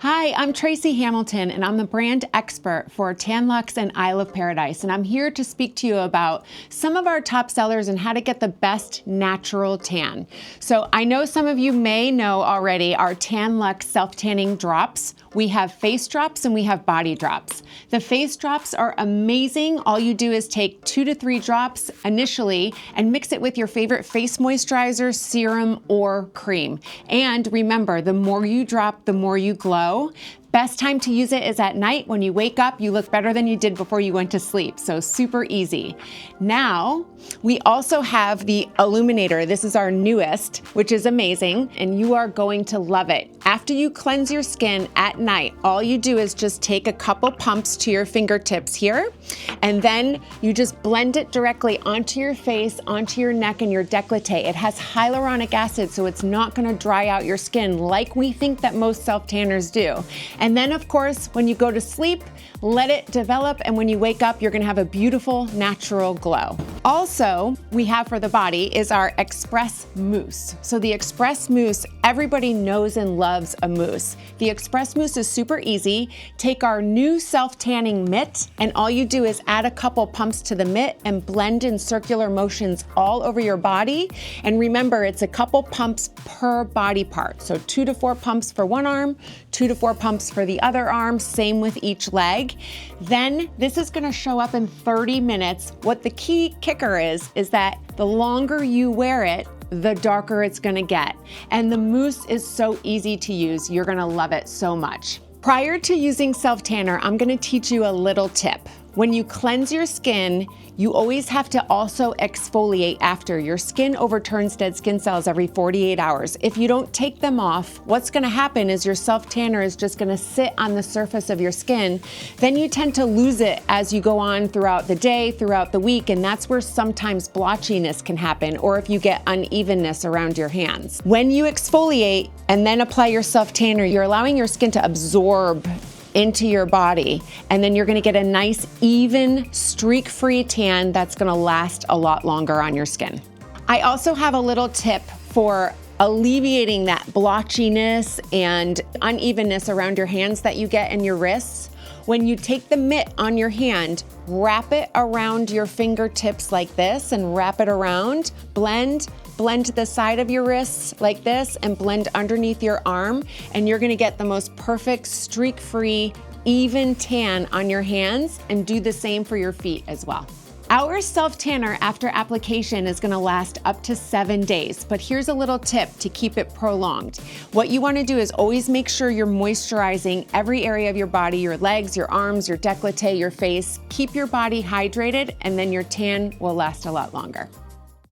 Hi, I'm Tracy Hamilton, and I'm the brand expert for Tan-Luxe and Isle of Paradise, and I'm here to speak to you about some of our top sellers and how to get the best natural tan. So I know some of you may know already our Tan-Luxe self-tanning drops. We have face drops and we have body drops. The face drops are amazing. All you do is take 2 to 3 drops initially and mix it with your favorite face moisturizer, serum, or cream. And remember, the more you drop, the more you glow. Best time to use it is at night. When you wake up, you look better than you did before you went to sleep. So super easy. Now, we also have the Illuminator. This is our newest, which is amazing, and you are going to love it. After you cleanse your skin at night, all you do is just take a couple pumps to your fingertips here, and then you just blend it directly onto your face, onto your neck and your décolleté. It has hyaluronic acid, so it's not gonna dry out your skin like we think that most self-tanners do. And then, of course, when you go to sleep, let it develop, and when you wake up, you're gonna have a beautiful, natural glow. Also, we have for the body is our Express Mousse. So the Express Mousse, everybody knows and loves a mousse. The Express Mousse is super easy. Take our new self-tanning mitt, and all you do is add a couple pumps to the mitt and blend in circular motions all over your body. And remember, it's a couple pumps per body part. So 2 to 4 pumps for one arm, 2 to 4 pumps for the other arm, same with each leg. Then this is gonna show up in 30 minutes. What the key kicker is that the longer you wear it, the darker it's gonna get. And the mousse is so easy to use. You're gonna love it so much. Prior to using self-tanner, I'm gonna teach you a little tip. When you cleanse your skin, you always have to also exfoliate after. Your skin overturns dead skin cells every 48 hours. If you don't take them off, what's gonna happen is your self-tanner is just gonna sit on the surface of your skin. Then you tend to lose it as you go on throughout the day, throughout the week, and that's where sometimes blotchiness can happen, or if you get unevenness around your hands. When you exfoliate and then apply your self-tanner, you're allowing your skin to absorb into your body, and then you're gonna get a nice, even, streak-free tan that's gonna last a lot longer on your skin. I also have a little tip for alleviating that blotchiness and unevenness around your hands that you get in your wrists. When you take the mitt on your hand, wrap it around your fingertips like this and wrap it around, blend the side of your wrists like this and blend underneath your arm, and you're gonna get the most perfect streak-free, even tan on your hands, and do the same for your feet as well. Our self-tanner after application is gonna last up to 7 days, but here's a little tip to keep it prolonged. What you wanna do is always make sure you're moisturizing every area of your body, your legs, your arms, your décolleté, your face. Keep your body hydrated, and then your tan will last a lot longer.